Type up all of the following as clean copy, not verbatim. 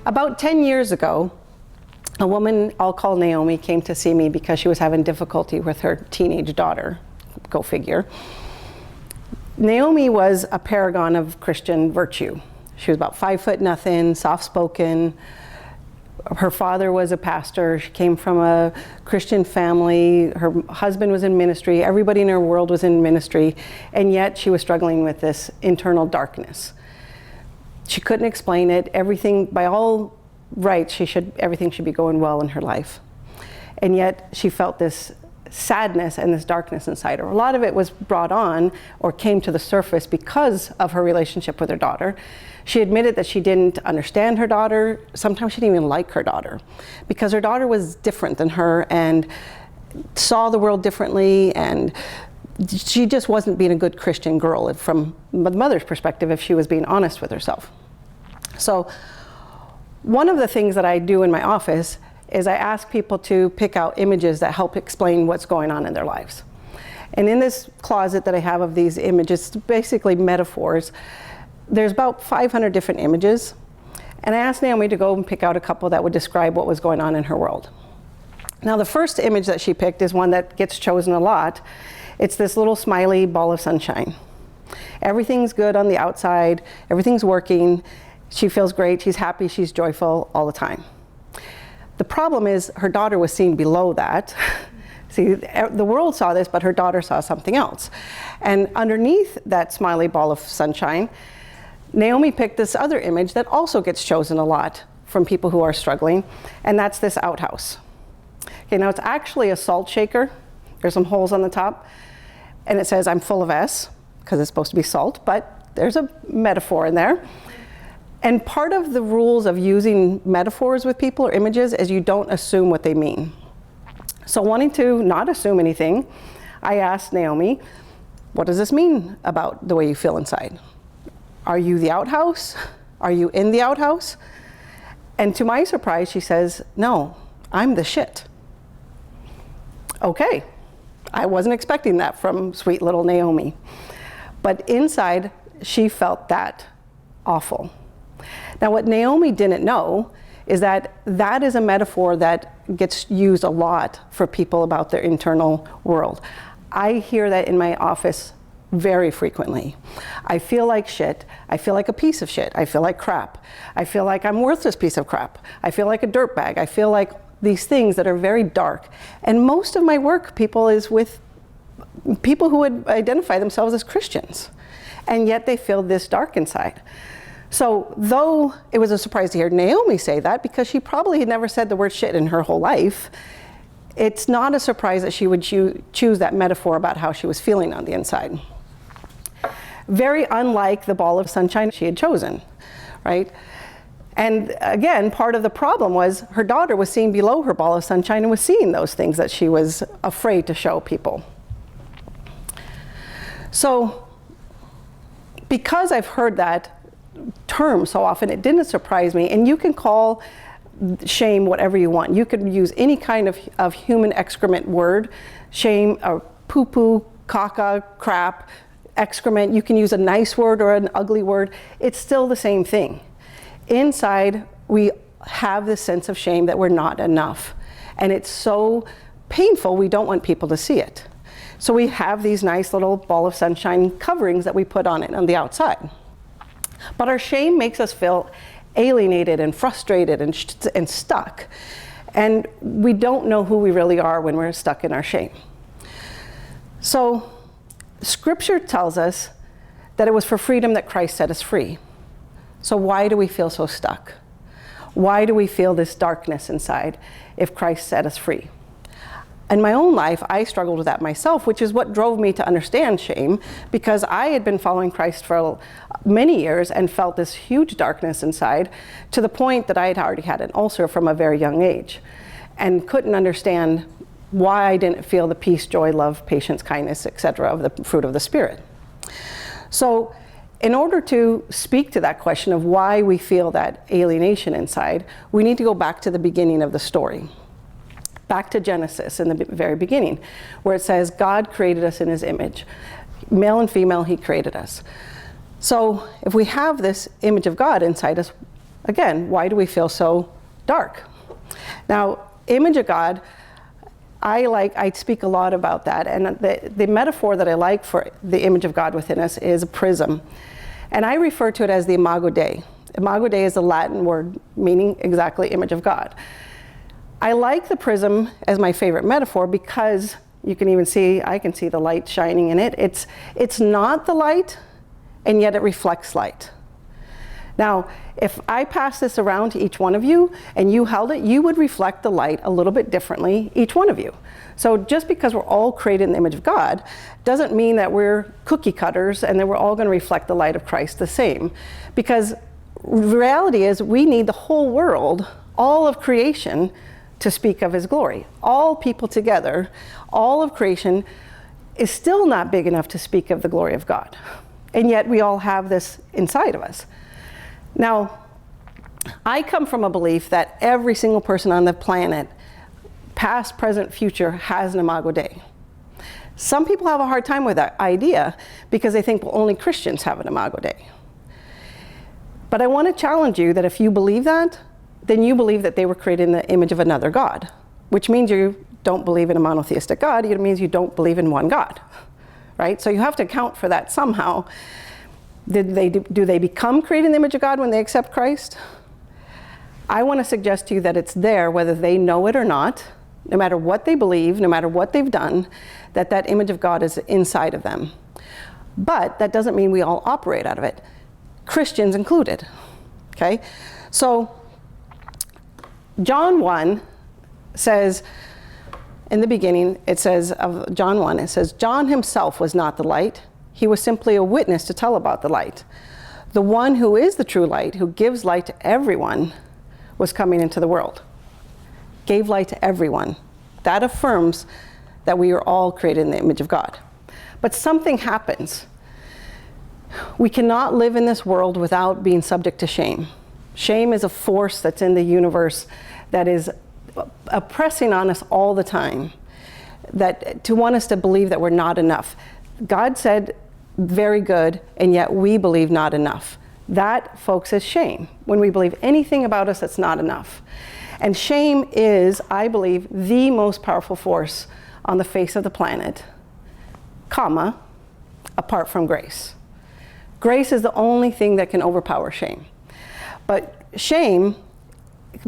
About 10 years ago, a woman I'll call Naomi came to see me because she was having difficulty with her teenage daughter. Go figure. Naomi was a paragon of Christian virtue. She was about 5'0", soft-spoken. Her father was a pastor. She came from a Christian family. Her husband was in ministry. Everybody in her world was in ministry. And yet she was struggling with this internal darkness. She couldn't explain it. Everything, by all rights, everything should be going well in her life. And yet she felt this sadness and this darkness inside her. A lot of it was brought on or came to the surface because of her relationship with her daughter. She admitted that she didn't understand her daughter. Sometimes she didn't even like her daughter because her daughter was different than her and saw the world differently, and she just wasn't being a good Christian girl from the mother's perspective if she was being honest with herself. So one of the things that I do in my office is I ask people to pick out images that help explain what's going on in their lives. And in this closet that I have of these images, basically metaphors, there's about 500 different images. And I asked Naomi to go and pick out a couple that would describe what was going on in her world. Now the first image that she picked is one that gets chosen a lot. It's this little smiley ball of sunshine. Everything's good on the outside, everything's working, she feels great, she's happy, she's joyful all the time. The problem is her daughter was seen below that. See, the world saw this, but her daughter saw something else. And underneath that smiley ball of sunshine, Naomi picked this other image that also gets chosen a lot from people who are struggling, and that's this outhouse. Okay, now it's actually a salt shaker. There's some holes on the top, and it says, "I'm full of S," because it's supposed to be salt, but there's a metaphor in there. And part of the rules of using metaphors with people or images is you don't assume what they mean. So wanting to not assume anything, I asked Naomi, what does this mean about the way you feel inside? Are you the outhouse? Are you in the outhouse? And to my surprise, she says, no, I'm the shit. Okay, I wasn't expecting that from sweet little Naomi. But inside, she felt that awful. Now, what Naomi didn't know is that that is a metaphor that gets used a lot for people about their internal world. I hear that in my office very frequently. I feel like shit. I feel like a piece of shit. I feel like crap. I feel like I'm a worthless piece of crap. I feel like a dirtbag. I feel like these things that are very dark. And most of my work, is with people who would identify themselves as Christians. And yet they feel this dark inside. So though it was a surprise to hear Naomi say that, because she probably had never said the word shit in her whole life, it's not a surprise that she would choose that metaphor about how she was feeling on the inside. Very unlike the ball of sunshine she had chosen, right? And again, part of the problem was her daughter was seeing below her ball of sunshine and was seeing those things that she was afraid to show people. So because I've heard that term so often, it didn't surprise me. And you can call shame whatever you want. You could use any kind of human excrement word, shame, or poo-poo, caca, crap, excrement. You can use a nice word or an ugly word. It's still the same thing. Inside, we have this sense of shame that we're not enough. And it's so painful, we don't want people to see it. So we have these nice little ball of sunshine coverings that we put on it on the outside. But our shame makes us feel alienated and frustrated and stuck. And we don't know who we really are when we're stuck in our shame. So Scripture tells us that it was for freedom that Christ set us free. So why do we feel so stuck? Why do we feel this darkness inside if Christ set us free? In my own life, I struggled with that myself, which is what drove me to understand shame, because I had been following Christ for many years and felt this huge darkness inside, to the point that I had already had an ulcer from a very young age and couldn't understand why I didn't feel the peace, joy, love, patience, kindness, etc. of the fruit of the Spirit. So in order to speak to that question of why we feel that alienation inside, we need to go back to the beginning of the story. Back to Genesis in the very beginning, where it says God created us in his image. Male and female, he created us. So if we have this image of God inside us, again, why do we feel so dark? Now, image of God, I speak a lot about that, and the metaphor that I like for the image of God within us is a prism. And I refer to it as the Imago Dei. Imago Dei is a Latin word meaning exactly image of God. I like the prism as my favorite metaphor because you can even see, I can see the light shining in it. It's not the light, and yet it reflects light. Now, if I pass this around to each one of you and you held it, you would reflect the light a little bit differently, each one of you. So just because we're all created in the image of God doesn't mean that we're cookie cutters and that we're all going to reflect the light of Christ the same. Because the reality is we need the whole world, all of creation, to speak of his glory. All people together, all of creation is still not big enough to speak of the glory of God. And yet we all have this inside of us. Now, I come from a belief that every single person on the planet, past, present, future, has an Imago Dei. Some people have a hard time with that idea because they think, well, only Christians have an Imago Dei. But I want to challenge you that if you believe that, then you believe that they were created in the image of another God, which means you don't believe in a monotheistic God. It means you don't believe in one God, right? So you have to account for that somehow. Do they become created in the image of God when they accept Christ? I want to suggest to you that it's there, whether they know it or not, no matter what they believe, no matter what they've done, that image of God is inside of them. But that doesn't mean we all operate out of it, Christians included, okay? So John 1 says, in the beginning, it says of John 1, it says, John himself was not the light. He was simply a witness to tell about the light. The one who is the true light, who gives light to everyone, was coming into the world. Gave light to everyone. That affirms that we are all created in the image of God. But something happens. We cannot live in this world without being subject to shame. Shame is a force that's in the universe that is oppressing on us all the time, that to want us to believe that we're not enough. God said, very good, and yet we believe not enough. That, folks, is shame, when we believe anything about us that's not enough. And shame is, I believe, the most powerful force on the face of the planet, comma, apart from grace. Grace is the only thing that can overpower shame. But shame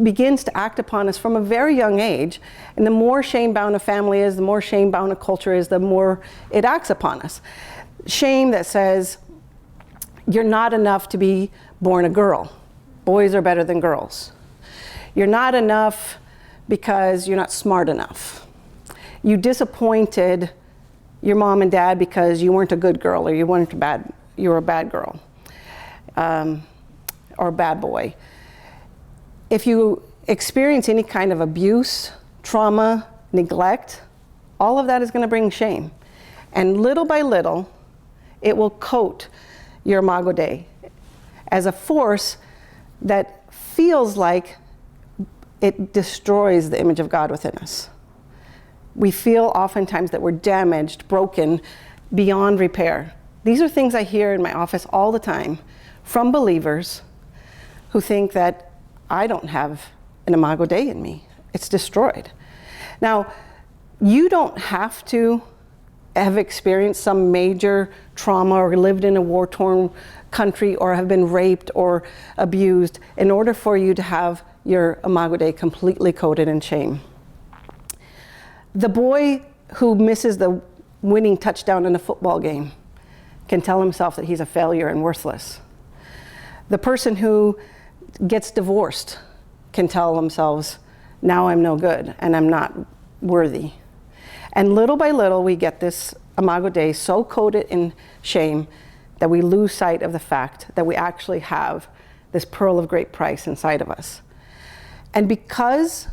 begins to act upon us from a very young age, and the more shame-bound a family is, the more shame-bound a culture is, the more it acts upon us. Shame that says, you're not enough to be born a girl. Boys are better than girls. You're not enough because you're not smart enough. You disappointed your mom and dad because you weren't a good girl, or you were a bad girl, or a bad boy. If you experience any kind of abuse, trauma, neglect, all of that is going to bring shame. And little by little, it will coat your Imago Dei as a force that feels like it destroys the image of God within us. We feel oftentimes that we're damaged, broken, beyond repair. These are things I hear in my office all the time from believers who think that I don't have an Imago Dei in me. It's destroyed. Now, you don't have to have experienced some major trauma or lived in a war-torn country or have been raped or abused in order for you to have your Imago Dei completely coated in shame. The boy who misses the winning touchdown in a football game can tell himself that he's a failure and worthless. The person who gets divorced can tell themselves, now I'm no good and I'm not worthy. And little by little, we get this Imago Dei so coated in shame that we lose sight of the fact that we actually have this pearl of great price inside of us. And because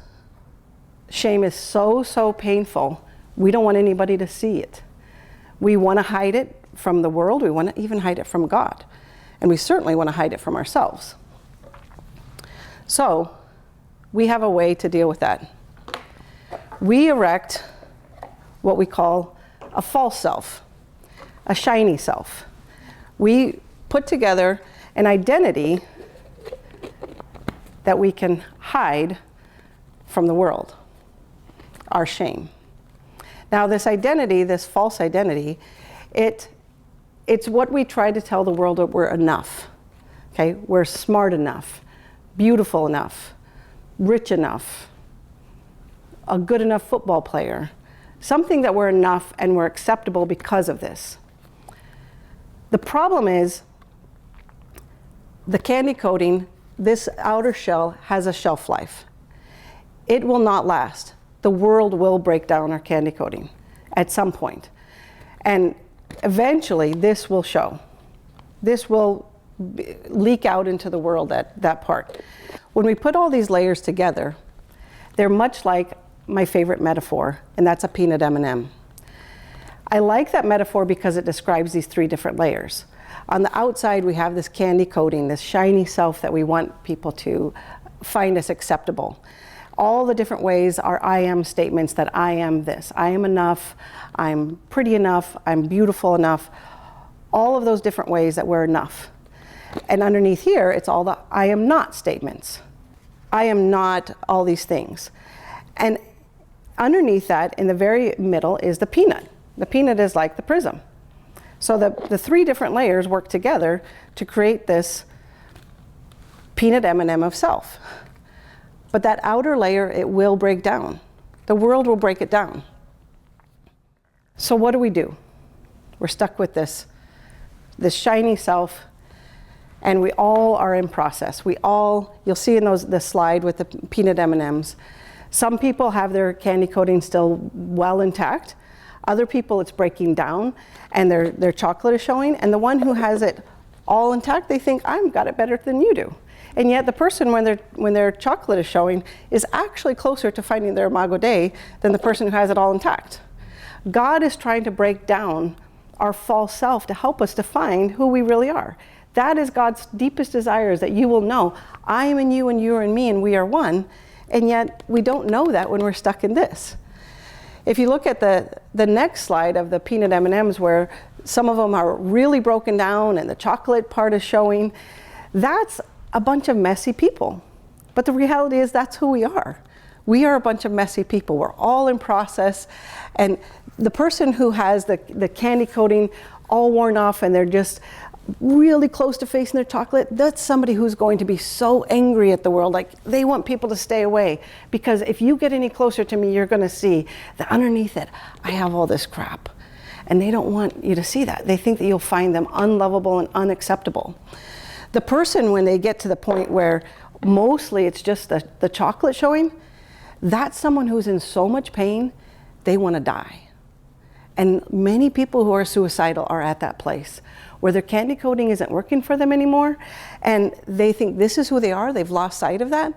shame is so, so painful, we don't want anybody to see it. We want to hide it from the world. We want to even hide it from God. And we certainly want to hide it from ourselves. So we have a way to deal with that. We erect what we call a false self, a shiny self. We put together an identity that we can hide from the world, our shame. Now this identity, this false identity, it's what we try to tell the world that we're enough. Okay, we're smart enough, beautiful enough, rich enough, a good enough football player, something that we're enough and we're acceptable because of this. The problem is the candy coating, this outer shell has a shelf life. It will not last. The world will break down our candy coating at some point. And eventually this will show. This will leak out into the world, that part. When we put all these layers together, they're much like my favorite metaphor, and that's a peanut M&M. I like that metaphor because it describes these three different layers. On the outside, we have this candy coating, this shiny self that we want people to find us acceptable. All the different ways are I am statements that I am this. I am enough, I'm pretty enough, I'm beautiful enough. All of those different ways that we're enough. And underneath here, it's all the I am not statements. I am not all these things. And underneath that, in the very middle, is the peanut. The peanut is like the prism. So the three different layers work together to create this peanut M&M of self. But that outer layer, it will break down. The world will break it down. So what do? We're stuck with this shiny self, and we all are in process. You'll see in the slide with the peanut M&Ms, some people have their candy coating still well intact. Other people, it's breaking down and their chocolate is showing. And the one who has it all intact, they think, I've got it better than you do. And yet the person, when their chocolate is showing, is actually closer to finding their Imago Dei than the person who has it all intact. God is trying to break down our false self to help us to find who we really are. That is God's deepest desire, is that you will know, I am in you and you are in me and we are one. And yet we don't know that when we're stuck in this. If you look at the next slide of the peanut M&Ms, where some of them are really broken down and the chocolate part is showing, that's a bunch of messy people. But the reality is that's who we are. We are a bunch of messy people. We're all in process. And the person who has the candy coating all worn off and they're just really close to facing their chocolate, that's somebody who's going to be so angry at the world, like they want people to stay away, because if you get any closer to me, you're going to see that underneath it, I have all this crap. And they don't want you to see that. They think that you'll find them unlovable and unacceptable. The person, when they get to the point where mostly it's just the chocolate showing, that's someone who's in so much pain, they want to die. And many people who are suicidal are at that place where their candy coating isn't working for them anymore, and they think this is who they are. They've lost sight of that.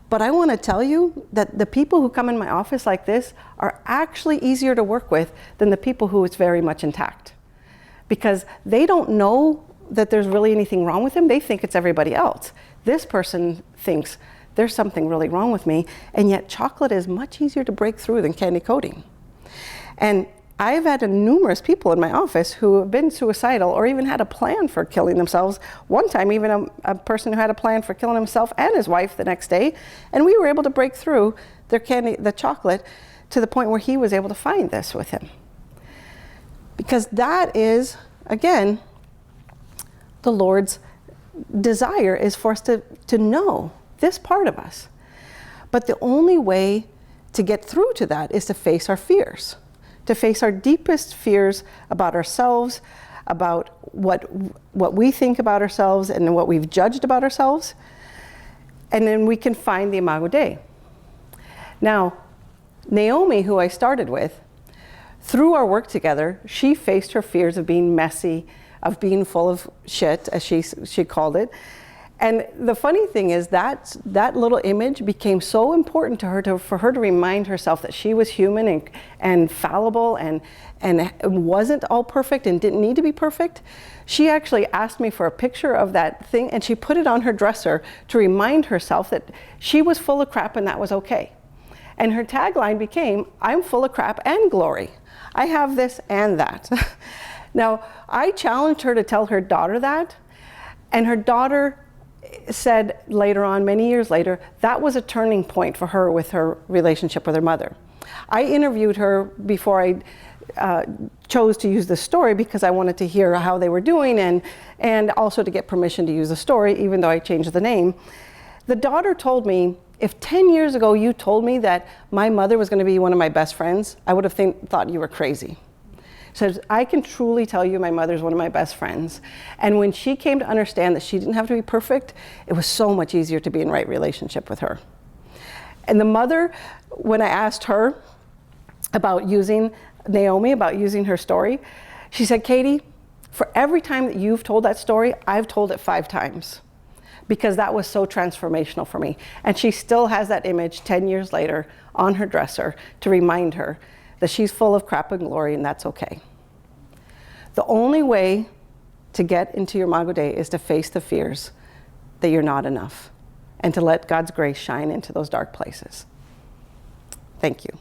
But I want to tell you that the people who come in my office like this are actually easier to work with than the people who it's very much intact, because they don't know that there's really anything wrong with them. They think it's everybody else. This person thinks there's something really wrong with me, and yet chocolate is much easier to break through than candy coating. And I've had numerous people in my office who have been suicidal or even had a plan for killing themselves. One time, even a person who had a plan for killing himself and his wife the next day, and we were able to break through the chocolate, to the point where he was able to find this with him. Because that is, again, the Lord's desire, is for us to know this part of us. But the only way to get through to that is to face our fears. To face our deepest fears about ourselves, about what we think about ourselves and what we've judged about ourselves. And then we can find the Imago Dei. Now, Naomi, who I started with, through our work together, she faced her fears of being messy, of being full of shit, as she called it. And the funny thing is that little image became so important to her, for her to remind herself that she was human and fallible and wasn't all perfect and didn't need to be perfect. She actually asked me for a picture of that thing, and she put it on her dresser to remind herself that she was full of crap and that was okay. And her tagline became, I'm full of crap and glory. I have this and that. Now, I challenged her to tell her daughter that, and her daughter said later on, many years later, that was a turning point for her with her relationship with her mother. I interviewed her before I chose to use the story because I wanted to hear how they were doing and also to get permission to use the story, even though I changed the name. The daughter told me, if 10 years ago you told me that my mother was going to be one of my best friends, I would have thought you were crazy. Says, I can truly tell you my mother's one of my best friends. And when she came to understand that she didn't have to be perfect, it was so much easier to be in right relationship with her. And the mother, when I asked her about using Naomi, about using her story, she said, Katie, for every time that you've told that story, I've told it 5 times. Because that was so transformational for me. And she still has that image 10 years later on her dresser to remind her that she's full of crap and glory, and that's okay. The only way to get into your Imago Dei is to face the fears that you're not enough and to let God's grace shine into those dark places. Thank you.